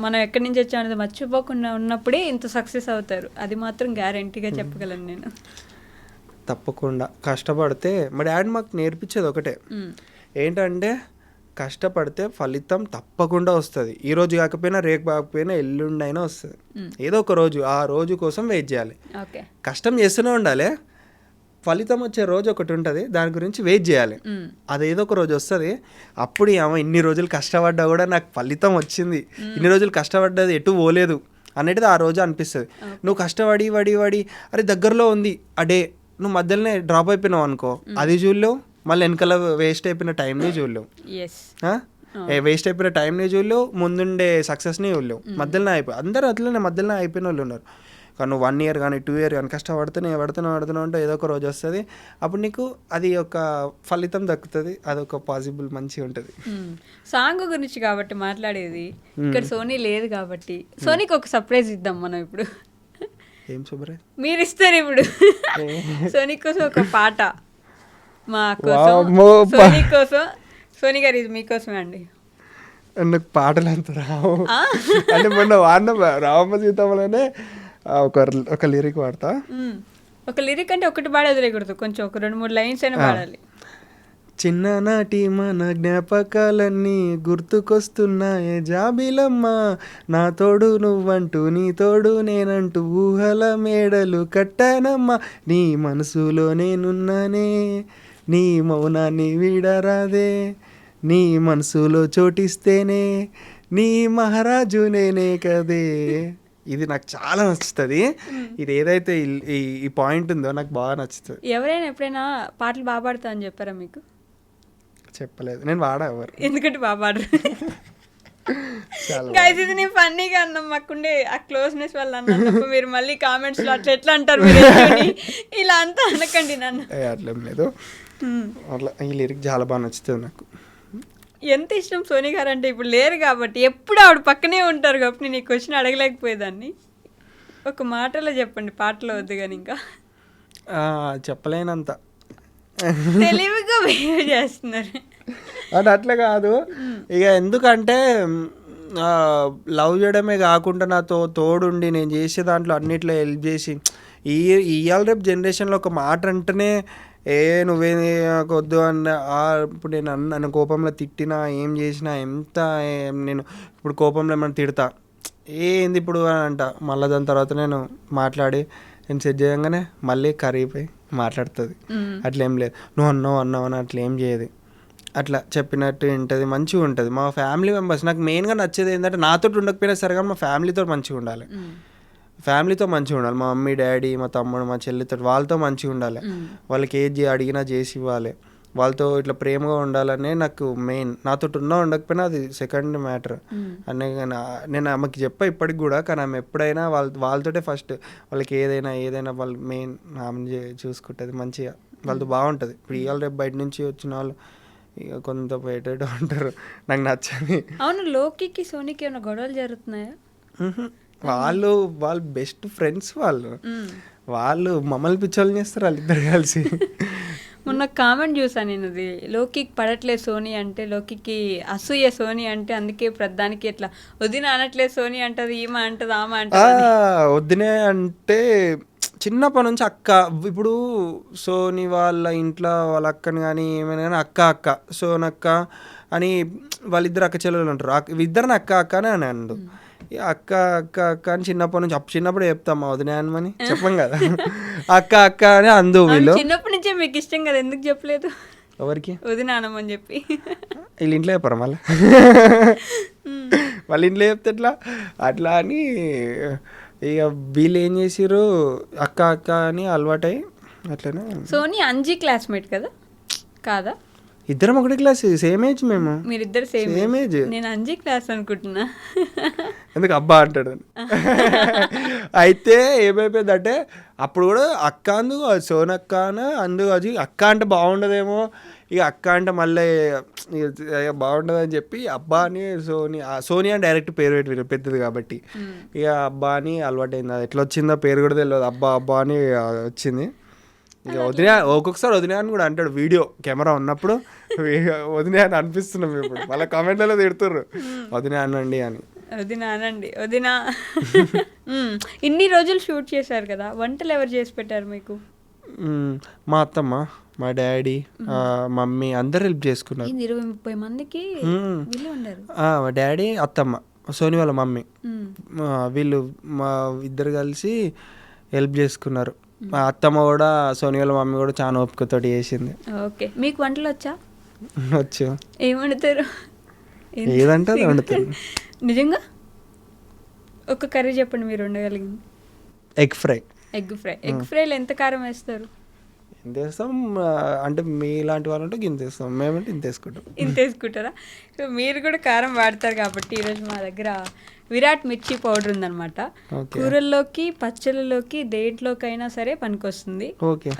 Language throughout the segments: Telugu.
మనం ఎక్కడి నుంచి వచ్చాం అనేది మర్చిపోకుండా ఉన్నప్పుడే ఇంత సక్సెస్ అవుతారు. అది మాత్రం గ్యారంటీగా చెప్పగలను నేను. తప్పకుండా కష్టపడితే మా డాడీ మాకు నేర్పించేది ఒకటే, ఏంటంటే కష్టపడితే ఫలితం తప్పకుండా వస్తుంది. ఈరోజు కాకపోయినా రేపు కాకపోయినా ఎల్లుండి అయినా వస్తుంది. ఏదో ఒక రోజు ఆ రోజు కోసం వెయిట్ చేయాలి. కష్టం చేస్తూనే ఉండాలి. ఫలితం వచ్చే రోజు ఒకటి ఉంటుంది, దాని గురించి వెయిట్ చేయాలి. అదేదో ఒక రోజు వస్తుంది. అప్పుడు ఇన్ని రోజులు కష్టపడ్డా కూడా నాకు ఫలితం వచ్చింది, ఇన్ని రోజులు కష్టపడ్డది ఎటు పోలేదు అనేది ఆ రోజు అనిపిస్తుంది. నువ్వు కష్టపడి వడి అరే దగ్గరలో ఉంది ఆ డే, నువ్వు మధ్యలోనే డ్రాప్ అయిపోయినావు అనుకో, అది చూడలేవు. మళ్ళీ వెనకాల వేస్ట్ అయిపోయిన టైంని చూడలేవు, వేస్ట్ అయిపోయిన టైంని చూడలేవు, ముందుండే సక్సెస్ని చూడలేవు. మధ్యలోనే అందరూ అట్లనే మధ్యలోనే అయిపోయిన వాళ్ళు ఉన్నారు. కానీ నువ్వు 1 year కానీ 2 years కానీ కష్టపడుతున్నావు అంటే ఏదో ఒక రోజు వస్తుంది. అప్పుడు నీకు అది ఒక ఫలితం దక్కుతుంది. అదొక పాసిబుల్ మంచిగా ఉంటుంది. సాంగ్ గురించి కాబట్టి మాట్లాడేది, ఇక్కడ సోనీ లేదు కాబట్టి సోనీకి ఒక సర్ప్రైజ్ ఇద్దాం మనం ఇప్పుడు. ఏం సర్ప్రైజ్ మీరు ఇస్తారు ఇప్పుడు? సోనీ కోసం ఒక పాట మా కోసం, సోనీ కోసం. సోనీ గారు ఇది మీకోసమే అండి. నాకు పాటలు అంత రావు అంటే మొన్న వాడిన రామమ్మ సీతమ్మలోనే ఒక లిరిక్ వాడతా. ఒక లిరిక్ అంటే ఒకటి పాడేదిలేకూడదు, కొంచెం ఒక 2-3 lines అయినా పాడాలి. చిన్ననాటి మన జ్ఞాపకాలన్నీ గుర్తుకొస్తున్నాయే జాబిలమ్మ, నా తోడు నువ్వంటూ నీ తోడు నేనంటూ ఊహల మేడలు కట్టానమ్మా, నీ మనసులో నేనున్నానే, నీ మౌనాన్ని వీడరాదే, నీ మనసులో చోటిస్తేనే నీ మహారాజు నేనే కదే. ఇది నాకు చాలా నచ్చుతుంది. ఇది ఏదైతే ఈ పాయింట్ ఉందో నాకు బాగా నచ్చుతుంది. ఎవరైనా ఎప్పుడైనా పాటలు బాగా పాడతా అని చెప్పారా మీకు? చెప్పలేదు, నేను వాడా ఎవరు, ఎందుకంటే బాగా పాడరు. గైస్ ఇది నేను ఫన్నీగా అన్నాం, మాకుండే ఆ క్లోజ్నెస్ వల్ల అన్నాను. మీరు మళ్ళీ కామెంట్స్లో అట్లా ఎట్లా అంటారు ఇలా అంతా అనకండి నన్ను. అట్లేం లేదు, అట్లా ఈ లిరిక్ చాలా బాగా నచ్చుతుంది నాకు. ఎంత ఇష్టం సోనీ గారు అంటే, ఇప్పుడు లేరు కాబట్టి ఎప్పుడు ఆవిడ పక్కనే ఉంటారు కాబట్టి నేను ఈ క్వశ్చన్ అడగలేకపోయేదాన్ని. ఒక మాటలో చెప్పండి, పాటలో వద్దు కానీ. ఇంకా చెప్పలేనంత తెలివిగా బిహేవ్ చేస్తున్నారు. అది అట్లా కాదు ఇక, ఎందుకంటే లవ్ చేయడమే కాకుండా నాతో తోడుండి నేను చేసే దాంట్లో అన్నిట్లో హెల్ప్ చేసి, ఇవాళ రేపు జనరేషన్లో ఒక మాట అంటేనే నువ్వేది వద్దు అన్న. ఇప్పుడు నేను నన్ను కోపంలో తిట్టినా ఏం చేసినా ఎంత నేను ఇప్పుడు కోపంలో ఏమైనా తిడతా, ఏంది ఇప్పుడు అని అంట, మళ్ళీ దాని తర్వాత నేను మాట్లాడి నేను సెట్ చేయగానే మళ్ళీ కరిగిపోయి మాట్లాడుతుంది. అట్లా ఏం లేదు, నువ్వు అన్నావు అని అట్లా ఏం చేయదు. అట్లా చెప్పినట్టు ఉంటుంది, మంచిగా ఉంటుంది. మా ఫ్యామిలీ మెంబర్స్ నాకు మెయిన్గా నచ్చేది ఏంటంటే, నాతో ఉండకపోయినా సరే కానీ మా ఫ్యామిలీతో మంచిగా ఉండాలి. ఫ్యామిలీతో మంచిగా ఉండాలి. మా మమ్మీ డాడీ మా తమ్ముడు మా చెల్లితో వాళ్ళతో మంచిగా ఉండాలి. వాళ్ళకి ఏది అడిగినా చేసి ఇవ్వాలి. వాళ్ళతో ఇట్లా ప్రేమగా ఉండాలనే నాకు మెయిన్. నాతో ఉండకపోయినా అది సెకండ్ మ్యాటర్ అనే. నేను ఆమెకి చెప్పా ఇప్పటికి కూడా, కానీ ఆమె ఎప్పుడైనా వాళ్ళతోటే ఫస్ట్. వాళ్ళకి ఏదైనా వాళ్ళు మెయిన్ ఆమె చూసుకుంటుంది మంచిగా, వాళ్ళతో బాగుంటుంది. ఇప్పుడు ఇవాళ రేపు బయట నుంచి వచ్చిన వాళ్ళు ఇక కొంత బయట ఉంటారు, నాకు నచ్చని. అవును, లోకికి సోనీకి ఏమైనా గొడవలు జరుగుతున్నాయా? వాళ్ళు బెస్ట్ ఫ్రెండ్స్. వాళ్ళు మమ్మల్ని పిచ్చోళ్ళు చేస్తారు వాళ్ళిద్దరు కలిసి. మొన్న కామెంట్ చూసాను నేను, అది లోకికి పడట్లేదు సోనీ అంటే, లోకికి అసూయ సోనీ అంటే, అందుకే ప్రధానికి ఇట్లా వదిన అనట్లేదు సోనీ అంటది, ఈమె అంటది, ఆమె అంటది. వదినే అంటే చిన్నప్పటి నుంచి అక్క. ఇప్పుడు సోనీ వాళ్ళ ఇంట్లో వాళ్ళ అక్కని కానీ ఏమైనా కానీ అక్క సోనక్క అని వాళ్ళిద్దరు అక్క చెల్లెలు ఉంటారు. ఇద్దరిని అక్క అని అండు. అక్క అని చిన్నప్పుడు చెప్తాం మా వదిన అని చెప్పం కదా, అక్క అని అందు. వీళ్ళు చిన్నప్పటి నుంచే మీకు ఇష్టం కదా, ఎందుకు చెప్పలేదు? ఎవరికి? వదిన అనమని చెప్పి. వీళ్ళ ఇంట్లో చెప్పరు మళ్ళీ, వాళ్ళ ఇంట్లో చెప్తే అట్లా అని. ఇక వీళ్ళు ఏం చేసిర్రు, అక్క అని అలవాటై అట్లనే. సోనీ అంజీ క్లాస్మేట్ కదా, కాదా? ఇద్దరం ఒకటి క్లాస్, సేమ్ ఏజ్. మేము మీరిద్దరు సేమ్ ఏజ్. నేను అంజీ క్లాస్ అనుకుంటున్నా. ఎందుకు అబ్బా అంటాడు. అయితే ఏమైపోయిందంటే, అప్పుడు కూడా అక్క అందు సోనక్క అందు అది అక్క అంటే బాగుండదేమో, ఇక అక్క అంటే మళ్ళీ బాగుండదు అని చెప్పి అబ్బా అని సోనీ అని డైరెక్ట్ పేరు పెట్టి పెద్దది కాబట్టి ఇక అబ్బా అని అలవాటైంది. అది ఎట్లా వచ్చిందో పేరు కూడా తెలియదు, అబ్బా అని వచ్చింది. ఇక వదిన ఒక్కొక్కసారి వదిన అని కూడా అంటాడు, వీడియో కెమెరా ఉన్నప్పుడు వదిన అని అనిపిస్తున్నాం. ఇప్పుడు మళ్ళీ కామెంట్లలో తిడుతుర్రు వదిన అనండి అని. వదినా అనండి వదినా. ఇన్ని రోజులు షూట్ చేశారు కదా, వంటలు ఎవరు చేసి పెట్టారు మీకు? మా అత్తమ్మ, మా డాడీ, మమ్మీ అందరు హెల్ప్ చేసుకున్నారు. 20-30 మందికి వీళ్ళు ఉన్నారు. మా డాడీ, అత్తమ్మ, సోని వాళ్ళ మమ్మీ, వీళ్ళు మా ఇద్దరు కలిసి హెల్ప్ చేసుకున్నారు. మా అత్తమ్మ కూడా సోని వాళ్ళ మమ్మీ కూడా చాలా ఓపికతోటి చేసింది. ఓకే, మీకు వంటలు వచ్చా? వచ్చు. ఏం వండుతారు? ఏదంటే అది వండుతారు. నిజంగా ఒక కర్రీ చెప్పండి మీరు వండగలిగింది. Egg fry. ఎగ్ ఫ్రైలో ఎంత కారం వేస్తారు? ఇంత వేస్తాం అంటే మీలాంటి వాళ్ళంటే ఇంత వేస్తాం, మేమంటే ఇంత వేసుకుంటారా? సో మీరు కూడా కారం వాడతారు కాబట్టి ఈరోజు మా దగ్గర విరాట్ మిర్చి పౌడర్ ఉందన్నమాట. కూరల్లోకి, పచ్చళ్ళలోకి, దేంట్లోకైనా సరే పనికొస్తుంది.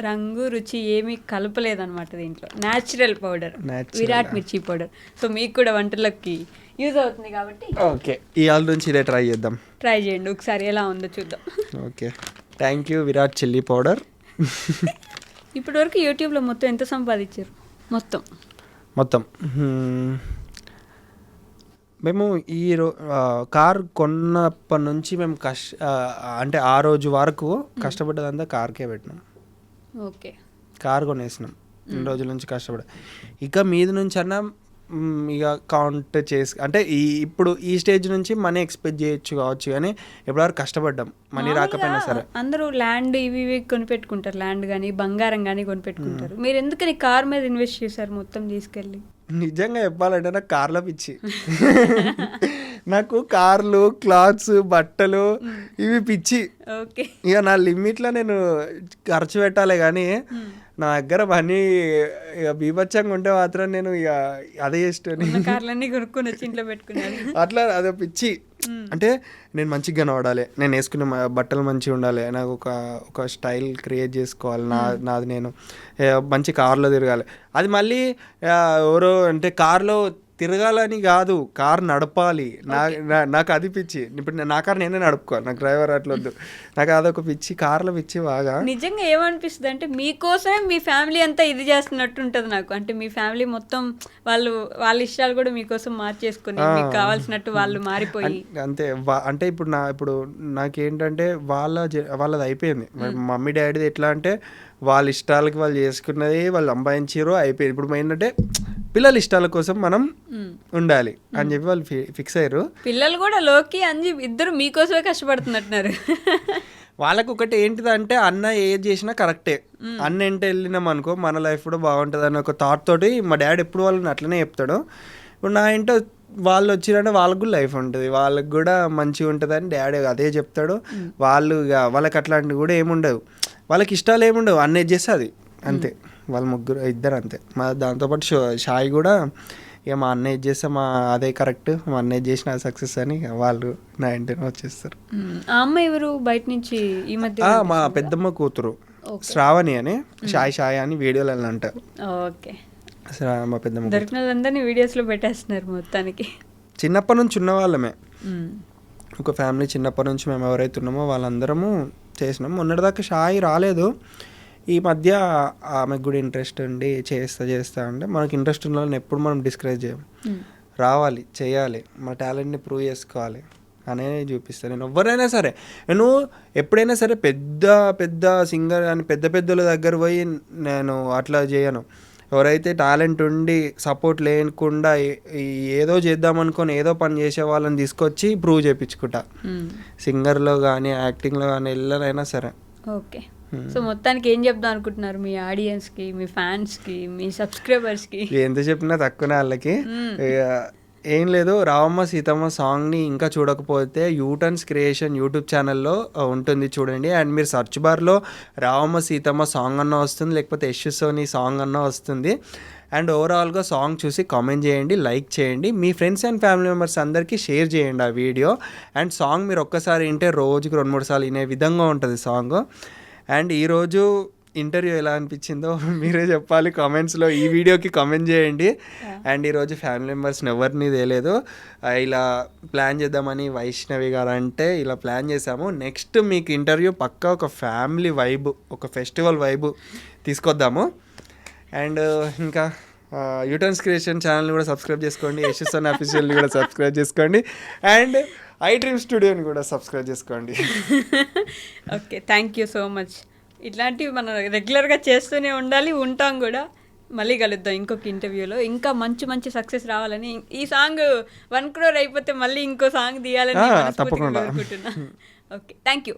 రంగు రుచి ఏమీ కలపలేదన్నమాట దీంట్లో. న్యాచురల్ పౌడర్ విరాట్ మిర్చి పౌడర్. సో మీకు కూడా వంటలకి యూజ్ అవుతుంది కాబట్టి ఓకే, ఇవాళ నుంచి ఇదే ట్రై చేయండి ఒకసారి ఎలా ఉందో చూద్దాం. Okay, thank you Virat chilli powder. ఇప్పటి వరకు యూట్యూబ్లో మొత్తం ఎంత సంపాదించారు? మొత్తం మేము కార్ కొన్నప్పటి నుంచి మేము అంటే ఆ రోజు వరకు కష్టపడ్డదంతా కార్కే పెట్టినాం. Okay, car కొనేసినాం. 2 రోజుల నుంచి కష్టపడ, ఇక మీద నుంచి అన్నా ఇక కౌంట్ చేసి అంటే ఇప్పుడు ఈ స్టేజ్ నుంచి మనీ ఎక్స్పెక్ట్ చేయొచ్చు కావచ్చు, కానీ ఎప్పటివరకు కష్టపడ్డాం మనీ రాకపోయినా సరే. అందరూ ల్యాండ్ ఇవి కొనిపెట్టుకుంటారు, ల్యాండ్ కానీ బంగారం కానీ కొనిపెట్టుకుంటారు. మీరు ఎందుకని కార్ మీద ఇన్వెస్ట్ చేశారు మొత్తం తీసుకెళ్ళి? నిజంగా చెప్పాలంటే నాకు కార్లో పిచ్చి. నాకు కార్లు, క్లాత్స్, బట్టలు ఇవి పిచ్చి. ఇక నా లిమిట్లో నేను ఖర్చు పెట్టాలి, కానీ నా దగ్గర మనీ ఇక బీభత్సంగా ఉంటే మాత్రం నేను ఇక అదే అట్లా అదే పిచ్చి. అంటే నేను మంచిగా కనబడాలి, నేను వేసుకునే బట్టలు మంచిగా ఉండాలి, నాకు ఒక స్టైల్ క్రియేట్ చేసుకోవాలి, నాది నేను మంచి కార్లో తిరగాలి. అది మళ్ళీ ఎవరో అంటే కార్లో తిరగాలని కాదు, కార్ నడపాలి. నాకు అది పిచ్చి. ఇప్పుడు నా కార్ నేనే నడుపుకోవాలి, నాకు డ్రైవర్ అట్లొద్దు. నాకు అదొక పిచ్చి, కార్లో పిచ్చి బాగా. నిజంగా ఏమనిపిస్తుంది అంటే మీకోసమే మీ ఫ్యామిలీ అంతా ఇది చేస్తున్నట్టు ఉంటుంది నాకు. అంటే మీ ఫ్యామిలీ మొత్తం వాళ్ళ ఇష్టాలు కూడా మీకోసం మార్చేసుకుని మీకు కావాల్సినట్టు వాళ్ళు మారిపోయి అంతే. అంటే ఇప్పుడు నాకేంటంటే వాళ్ళది అయిపోయింది. మమ్మీ డాడీది ఎట్లా అంటే వాళ్ళ ఇష్టాలకి వాళ్ళు చేసుకున్నది, వాళ్ళు సంపాదించారు, అయిపోయింది. ఇప్పుడు ఏంటంటే పిల్లల ఇష్టాల కోసం మనం ఉండాలి అని చెప్పి వాళ్ళు ఫిక్స్ అయ్యారు. పిల్లలు కూడా లోకి అని ఇద్దరు మీకోసమే కష్టపడుతున్నట్టున్నారు. వాళ్ళకు ఒకటి ఏంటిదంటే అన్న ఏది చేసినా కరెక్టే, అన్న ఏంటి వెళ్ళినాం అనుకో మన లైఫ్ కూడా బాగుంటుంది అన్న ఒక థాట్ తోటి మా డాడీ ఎప్పుడు వాళ్ళని అట్లనే చెప్తాడు. ఇప్పుడు నా ఏంటో వాళ్ళు వచ్చిరంటే వాళ్ళకు కూడా లైఫ్ ఉంటుంది, వాళ్ళకి కూడా మంచిగా ఉంటుంది అని డాడీ అదే చెప్తాడు. వాళ్ళకి అట్లాంటివి కూడా ఏముండవు, వాళ్ళకి ఇష్టాలు ఏముండవు, అన్న చేస్తే అది అంతే. వాళ్ళ ఇద్దరు అంతే. దాంతోపాటు షాయి కూడా ఇక మా అన్నయ్య చేస్తే అదే కరెక్ట్, మా అన్నయ్య చేసిన సక్సెస్ అని వాళ్ళు నా ఇంటిని వచ్చేస్తారు. అమ్మ ఎవరు బయట నుంచి ఈ మధ్య? మా పెద్దమ్మ కూతురు శ్రావణి అని, షాయి అని వీడియోలు అంటారు. ఓకే, మా పెద్దమ్మ దొరికిన వాళ్ళందరినీ వీడియోస్లో పెట్టేస్తున్నారు మొత్తానికి. చిన్నప్పటి నుంచి ఉన్న వాళ్ళమే, ఒక ఫ్యామిలీ చిన్నప్పటి నుంచి మేము ఎవరైతే ఉన్నామో వాళ్ళందరము చేసినాం. మొన్నటిదాకా షాయి రాలేదు, ఈ మధ్య ఆమెకు కూడా ఇంట్రెస్ట్ ఉండి చేస్తా అంటే మనకి ఇంట్రెస్ట్ ఉన్న వాళ్ళని ఎప్పుడు మనం డిస్కరేజ్ చేయం. రావాలి, చేయాలి, మన టాలెంట్ని ప్రూవ్ చేసుకోవాలి అనే చూపిస్తాను. నేను ఎవరైనా సరే, నేను ఎప్పుడైనా సరే పెద్ద సింగర్ అని పెద్దల దగ్గర పోయి నేను అట్లా చేయను. ఎవరైతే టాలెంట్ ఉండి సపోర్ట్ లేకుండా ఏదో చేద్దామనుకొని ఏదో పని చేసే వాళ్ళని తీసుకొచ్చి ప్రూవ్ చేయించుకుంటా. సింగర్లో కానీ యాక్టింగ్లో కానీ వెళ్ళనైనా సరే. ఓకే, సో మొత్తానికి ఏం చెప్దాం అనుకుంటున్నారు మీ ఆడియన్స్కి, మీ ఫ్యాన్స్కి, మీ సబ్స్క్రైబర్స్కి? ఎంత చెప్పినా తక్కువనే వాళ్ళకి. ఏం లేదు, రావమ్మ సీతమ్మ సాంగ్ని ఇంకా చూడకపోతే యూటర్న్స్ క్రియేషన్ యూట్యూబ్ ఛానల్లో ఉంటుంది, చూడండి. అండ్ మీరు సర్చ్ బార్లో రావమ్మ సీతమ్మ సాంగ్ అన్న వస్తుంది, లేకపోతే యశ్ సోని సాంగ్ అన్న వస్తుంది. అండ్ ఓవరాల్గా సాంగ్ చూసి కామెంట్ చేయండి, లైక్ చేయండి, మీ ఫ్రెండ్స్ అండ్ ఫ్యామిలీ మెంబర్స్ అందరికీ షేర్ చేయండి ఆ వీడియో. అండ్ సాంగ్ మీరు ఒక్కసారి వింటే రోజుకి 2-3 సార్లు వినే విధంగా ఉంటుంది సాంగ్. అండ్ ఈరోజు ఇంటర్వ్యూ ఎలా అనిపించిందో మీరే చెప్పాలి కామెంట్స్లో, ఈ వీడియోకి కామెంట్ చేయండి. అండ్ ఈరోజు ఫ్యామిలీ మెంబర్స్ని ఎవరిని తెలియదు, ఇలా ప్లాన్ చేద్దామని వైష్ణవి గారు అంటే ఇలా ప్లాన్ చేసాము. నెక్స్ట్ మీకు ఇంటర్వ్యూ పక్కా ఒక ఫ్యామిలీ వైబ్, ఒక ఫెస్టివల్ వైబ్ తీసుకొద్దాము. అండ్ ఇంకా యూటర్న్స్ క్రియేషన్ ఛానల్ని కూడా సబ్స్క్రైబ్ చేసుకోండి, యశస్వన్ అఫీషియల్ని కూడా సబ్స్క్రైబ్ చేసుకోండి. అండ్ ఐ డ్రీమ్ స్టూడియోని కూడా సబ్స్క్రైబ్ చేసుకోండి. Okay, thank you so much. ఇట్లాంటివి మనం రెగ్యులర్గా చేస్తూనే ఉండాలి, ఉంటాం కూడా. మళ్ళీ కలుద్దాం ఇంకొక ఇంటర్వ్యూలో. ఇంకా మంచి మంచి సక్సెస్ రావాలని, ఈ సాంగ్ 1 crore అయిపోతే మళ్ళీ ఇంకో సాంగ్ తీయాలని తప్పకుండా. కోరుకుంటున్నా. Okay, thank you.